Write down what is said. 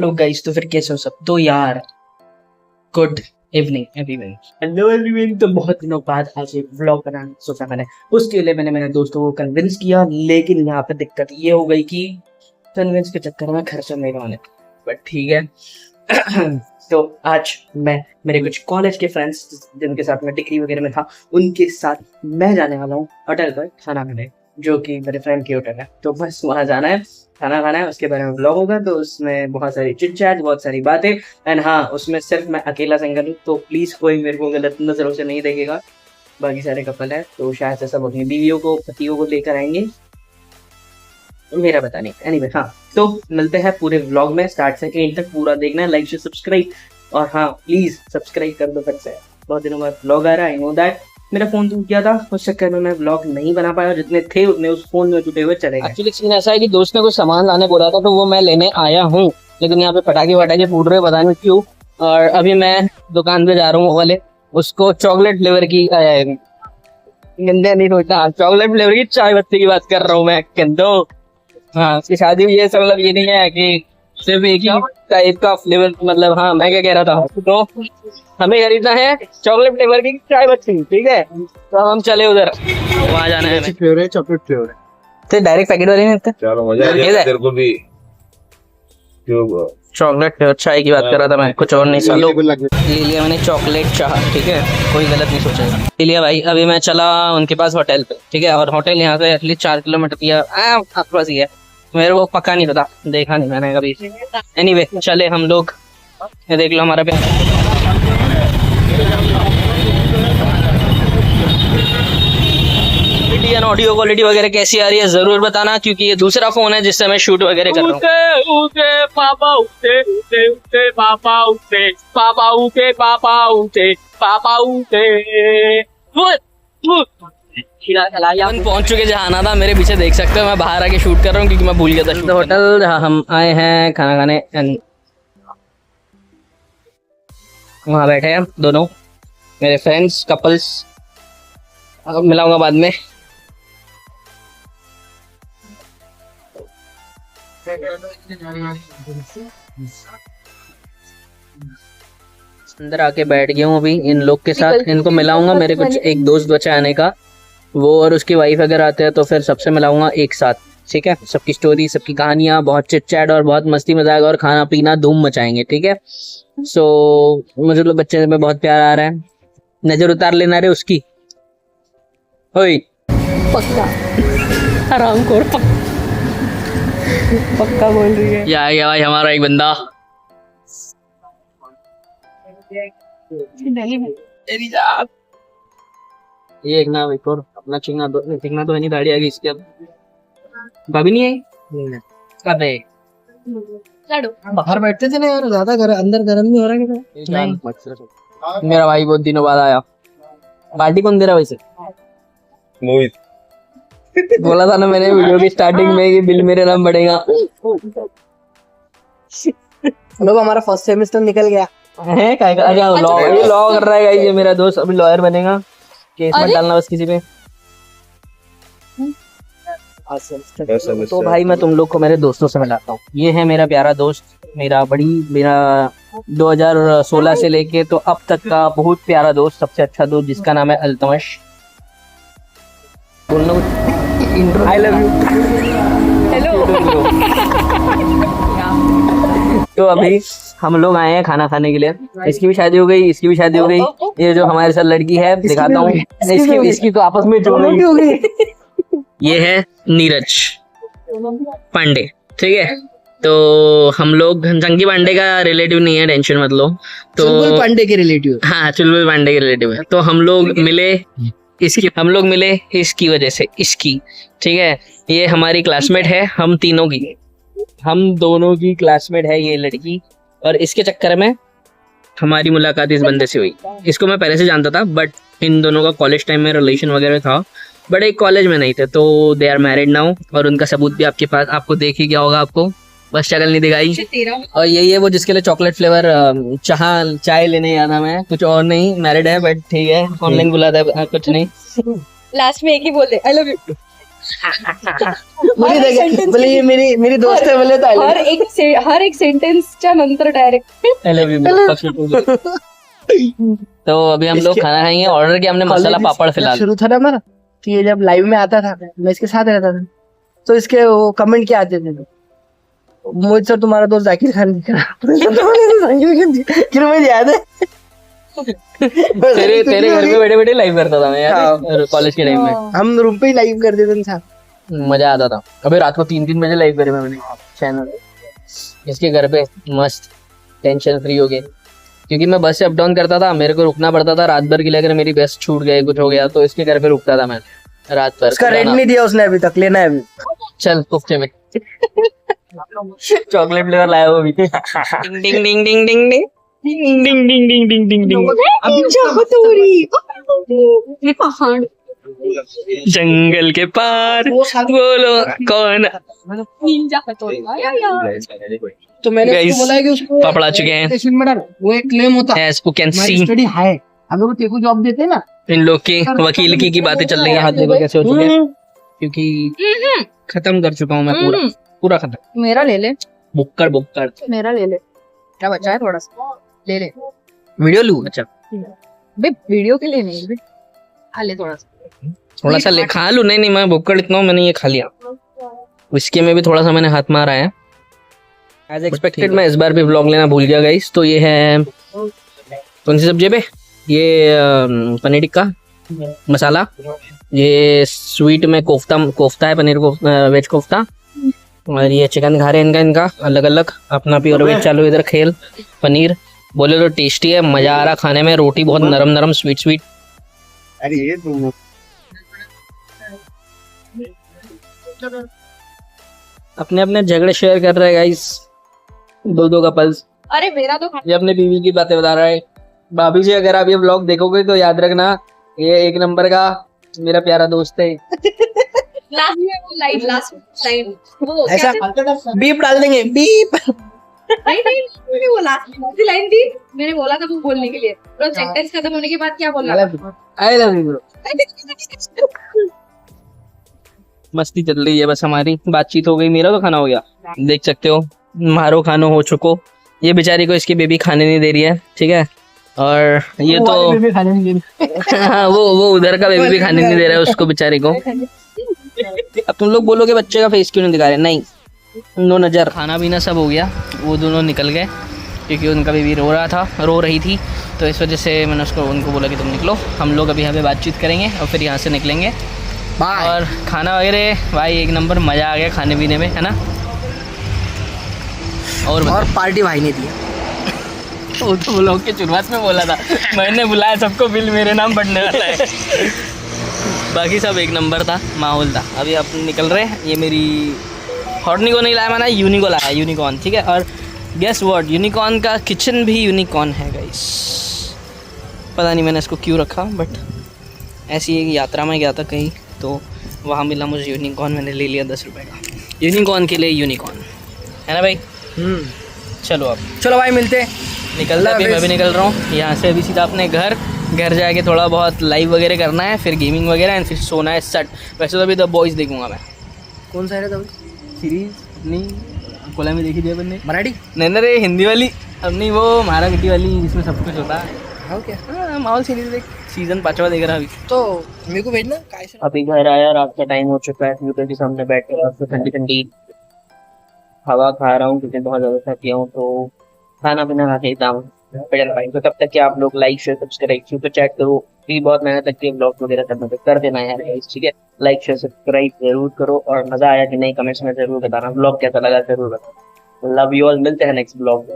लोग गाइस, तो फिर कैसे हो सब? तो यार good evening everyone, hello everyone. तो बहुत दिनों बाद आज एक व्लॉग बनाना सोचा मैंने। उसके लिए मैंने मेरे दोस्तों को कन्विंस किया, लेकिन यहाँ पे दिक्कत ये हो गई कि कन्विंस के चक्कर में खर्चा नहीं होने। बट ठीक है। तो आज मैं मेरे कुछ कॉलेज के फ्रेंड्स जिनके साथ मैं डिग्री वगैरह में था, उनके साथ मैं जाने वाला हूँ होटल पर खाना खाने, जो कि मेरे फ्रेंड की होटल है। तो बस वहाँ जाना है, खाना खाना है, उसके बारे में व्लॉग होगा। तो उसमें बहुत सारी चिट चैट, बहुत सारी बातें, एंड हाँ, उसमें सिर्फ मैं अकेला सिंगल हूँ, तो प्लीज़ कोई मेरे को गलत नज़रों से नहीं देखेगा। बाकी सारे कपल है, तो शायद से सब अपनी बीवियों को, पतियों को लेकर आएंगे, मेरा पता नहीं। एनीवे हाँ, तो मिलते हैं पूरे व्लॉग में, स्टार्ट से एंड तक पूरा देखना है, लाइक से सब्सक्राइब। और हाँ, प्लीज़ सब्सक्राइब कर दो फिर से। बहुत दिनों बाद व्लॉग आ रहा है, आई नो दैट। मेरा फोन टूट गया था, उस चक्कर में मैं व्लॉग नहीं बना पाया, जितने थे उतने उस फोन में टूटे हुए चले गए। एक्चुअली सीन ऐसा है कि दोस्त ने कुछ सामान लाने बोला था, तो वो मैं लेने आया हूँ, लेकिन यहाँ पे पटाखे वटाखे फूट रहे, पता नहीं क्यों। और अभी मैं दुकान पे जा रहा हूँ, वो वाले उसको चॉकलेट फ्लेवर की गंदे नहीं सोचता, चॉकलेट फ्लेवर की चाय पत्ती की बात कर रहा हूँ मैं, गंदो। हाँ, उसकी शादी हुई है, मतलब ये नहीं है कि सिर्फ एक ही टाइप का फ्लेवर, मतलब हाँ, मैं क्या कह रहा था, तो हमें खरीदना है चॉकलेट फ्लेवर की चाय पत्ती, ठीक है। तो हम चले उधर, वहाँ जाना है। फ्लेवर है, चॉकलेट फ्लेवर है। तो डायरेक्ट पैकेट वाले नहीं चलो मजा आ गया तेरे को भी। चॉकलेट फ्लेवर चाय की बात कर रहा था मैं, कुछ और नहीं। चलो ले लिया मैंने चॉकलेट चाह, ठीक है, कोई गलत नहीं सोचेगा। ले लिया भाई। अभी मैं चला उनके पास होटल पे, ठीक है, और होटल यहाँ से एटलीस्ट 4 किलोमीटर या आसपास ही है। मेरे को पक्का नहीं पता, देखा नहीं मैंने कभी। एनीवे चले हम लोग, ये देख लो हमारा ऑडियो क्वालिटी वगैरह कैसी आ रही है जरूर बताना, क्योंकि ये दूसरा फोन है जिससे मैं शूट वगैरह कर रहा हूँ। पहुंच चुके जहाँ आना था, मेरे पीछे देख सकते हो, मैं बाहर आके शूट कर रहा हूँ क्योंकि मैं भूल गया था। तो होटल जहाँ हम आए हैं खाना खाने, वहाँ बैठे हैं दोनों मेरे फ्रेंड्स, कपल्स। मिलाऊंगा बाद में। अंदर आके बैठ गया हूँ अभी इन लोग के साथ, इनको मिलाऊंगा। मेरे कुछ एक दोस्त बचा आने का, वो और उसकी वाइफ अगर आते हैं तो फिर सबसे मिलाऊंगा एक साथ, ठीक है। सबकी स्टोरी, सबकी कहानियां, बहुत चिट चैट और बहुत मस्ती मजाक और खाना पीना धूम मचाएंगे, ठीक है। सो मुझे तो बच्चे में बहुत प्यार आ रहा है, नजर उतार लेना रे उसकी। ओए पक्का आराम कर, पक्का बोल रही है। या भाई हमारा एक बंदा, ये एक ना एक और अपना चिंगना तो है नहीं, दाढ़ी आ गई इसकी। अब भाभी नहीं आई कब है? बाहर बैठते थे ना यार, ज्यादा अंदर गर्म नहीं हो रहा क्या? नहीं, मेरा भाई बहुत दिनों बाद आया। पार्टी कौन दे रहा वैसे? मोहित बोला था ना मैंने वीडियो की स्टार्टिंग में कि बिल मेरे नाम बढ़ेगा। लोग हमारा फर्स्ट सेमेस्टर निकल गया है, ये लॉ कर रहा है ये मेरा दोस्त, अभी लॉयर बनेगा। केस मत डालना बस किसी पे। तो भाई मैं तुम लोग को मेरे दोस्तों से मिलाता हूँ। ये है मेरा प्यारा दोस्त, मेरा 2016 से लेके तो अब तक का बहुत प्यारा दोस्त, सबसे अच्छा दोस्त, जिसका नाम है अल्तमश। बोलना कुछ, आई लव यू। हेलो। तो अभी हम लोग आए हैं खाना खाने के लिए। इसकी भी शादी हो गई, इसकी भी शादी हो गई। ये जो हमारे साथ लड़की है, दिखाता हूँ। इसकी तो आपस में जो हो गई। ये है नीरज पांडे, ठीक है। तो हम लोग जंगी पांडे का रिलेटिव नहीं है, टेंशन मत लो। तो चुलबुल पांडे के रिलेटिव, हाँ, चुलबुल पांडे के रिलेटिव है। तो हम लोग मिले इसकी वजह से, इसकी, ठीक है। ये हमारी क्लासमेट है, हम दोनों की क्लासमेट है ये लड़की, और इसके चक्कर में हमारी मुलाकात इस बंदे से हुई। इसको मैं पहले से जानता था, बट इन दोनों का कॉलेज टाइम में रिलेशन वगैरह था, बट एक कॉलेज में नहीं थे। तो दे आर मैरिड नाउ, और उनका सबूत भी आपके पास, आपको देख ही क्या होगा, आपको बस शक्ल नहीं दिखाई। और यही है वो जिसके लिए चॉकलेट फ्लेवर चाय लेने आया था मैं, कुछ और नहीं। मैरिड है बट ठीक है, ऑनलाइन बुला था, कुछ नहीं। लास्ट में एक ही बोलते आई लव यू। बोली देखे बोले ये मेरी दोस्त है बोले तो हर एक सेंटेन्सच्या नंतर direct I love you, bro. तो अभी हम लोग खाना खाएंगे। ऑर्डर किया हमने मसाला पापड़ फिलहाल। शुरू था ना हमारा, तो ये जब लाइव में आता था मैं इसके साथ रहता था, तो इसके वो कमेंट क्या आते थे, मोहित सर तुम्हारा दोस्त जाकिर खान दिख रहा मुझे याद है। तेरे घर पे बैठे बैठे लाइव करता था मैं यार, कॉलेज के टाइम में। हम रूम पे ही लाइव कर देते थे साथ। मजा आता था। अभी रात को 3-3 बजे लाइव करे मैंने चैनल इसके घर पे, मस्त टेंशन फ्री हो गए। क्योंकि मैं बस से अप डाउन करता था, मेरे को रुकना पड़ता था रात भर के लिए। अगर मेरी बस छूट गई कुछ हो गया तो इसके घर पे रुकता था मैं रात भर। उसका रेंट नहीं दिया उसने अभी तक, लेना है अभी। चल कुफ्ते में चॉकलेट फ्लेवर लाया वो भी। डिंग डिंग डिंग डिंग डिंग डिंग डिंग डिंग डिंग डिंग डिंग डिंग। पहाड़ जंगल के पार बोलो कौन। निंजा हथौड़ी तो मैंने Guys, उसको बोला है कि उसको पापड़ आ चुके हैं। स्टेशन में डाल, वो एक क्लेम होता है। As you can see, study है, अगर वो तेरे को जॉब देते हैं ना, इन लोग की वकील की बातें चल रही है। हाथ देखो कैसे हो चुके हैं, क्योंकि खत्म कर चुका हूँ मैं पूरा पूरा खत्म। मेरा ले ले, बुक्कड़ बुक्कड़ मेरा ले ले, क्या बचा है थोड़ा सा ले ले। वीडियो लूँ? अच्छा बे वीडियो के लिए नहीं बे, खा ले थोड़ा सा ले खा लूँ। नहीं मैं बुक्कड़ इतना हूँ, मैंने ये खा लिया। इसके में भी थोड़ा सा मैंने हाथ मारा है। एज एक्सपेक्टेड मैं इस बार भी व्लॉग लेना भूल गया गाइस। तो ये है कौन सी सब्जी पे, ये पनीर टिक्का मसाला, ये स्वीट में कोफ्ता है, पनीर वेज कोफ्ता, और ये चिकन खा रहे हैं इनका अलग अलग। अपना प्योर वेज चालू इधर खेल। पनीर बोले तो टेस्टी है, मजा आ रहा खाने में। रोटी बहुत नरम नरम स्वीट स्वीट। अरे ये तो अपने अपने झगड़े शेयर कर रहे हैं गाइस, दो कपल्स। अरे मेरा तो ये अपने बीवी की बातें बता रहा है। भाभी जी अगर आप ये व्लॉग देखोगे तो याद रखना, ये एक नंबर का मेरा प्यारा दोस्त है। लास्ट में वो लाइन वो ऐसा बीप डाल देंगे, बीप। नहीं मैंने वो लास्ट में लाइन थी, मैंने बोला था वो बोलने के लिए, तो सेंटेंस खत्म होने के बाद क्या बोलना। I love you bro. मस्ती चल रही है बस, हमारी बातचीत हो गई। मेरा तो खाना हो गया, देख सकते हो। मारो खानो हो चुको। ये बेचारी को इसकी बेबी खाने नहीं दे रही है, ठीक है। और ये तो हाँ, वो उधर का बेबी भी खाने नहीं दे रहा है उसको बेचारी को। अब तुम लोग बोलोगे बच्चे का फेस क्यों नहीं दिखा रहे, नहीं नो नजर। खाना पीना सब हो गया, वो दोनों निकल गए क्योंकि उनका बेबी रो रही थी, तो इस वजह से मैंने उनको बोला कि तुम निकलो। हम लोग अभी यहाँ पे बातचीत करेंगे और फिर यहाँ से निकलेंगे। और खाना वगैरह भाई एक नंबर, मज़ा आ गया खाने पीने में, है ना। और पार्टी भाई ने दिया। वो तो व्लॉग के शुरुआत में बोला था, मैंने बुलाया सबको, बिल मेरे नाम बढ़ने वाला है। बाकी सब एक नंबर था, माहौल था। अभी आप निकल रहे हैं। ये मेरी हॉर्नी को नहीं लाया मैंने, यूनिको लाया, यूनिकॉर्न, ठीक है। और गेस व्हाट, यूनिकॉर्न का किचन भी यूनिकॉर्न है गाइस। पता नहीं मैंने इसको क्यों रखा, बट ऐसी एक यात्रा में गया था कहीं, तो वहाँ मिला मुझे यूनिकॉर्न, मैंने ले लिया 10 रुपये का। यूनिकॉर्न के लिए यूनिकॉर्न, है ना भाई। चलो अब चलो भाई मिलते हैं, निकलना। अभी मैं भी निकल रहा हूँ यहाँ से, अभी सीधा अपने घर जाके थोड़ा बहुत लाइव वगैरह करना है, फिर गेमिंग वगैरह, एंड फिर सोना है सेट। वैसे तो अभी द बॉयज़ देखूंगा मैं। कौन सा है सीरीज अपनी कोला में देखी थी अपन ने, मराठी नहीं रे हिंदी वाली, अब नहीं वो मारा मिट्टी वाली जिसमें सब कुछ होता है। हाँ क्या, हाँ माहौल सीरीज देख, सीजन 5वां देख रहा अभी। तो मेरे को भेजना काय से। अभी घर आया, रात का टाइम हो चुका है, कंप्यूटर के सामने बैठ कर ठंडी ठंडी हवा खा रहा हूँ क्योंकि बहुत ज़्यादा थक गया हूँ। तो खाना पीना खा के भाई, तो तब तक कि आप लोग like share subscribe super chat करो, भी बहुत मेहनत लगती है ब्लॉग वगैरह करने पे, कर देना यार गाइस, ठीक है। लाइक शेयर सब्सक्राइब जरूर करो, और मजा आया कि नहीं कमेंट्स में जरूर बताना, ब्लॉग कैसा लगा जरूर बताना। लव यू ऑल, मिलते हैं नेक्स्ट ब्लॉग में।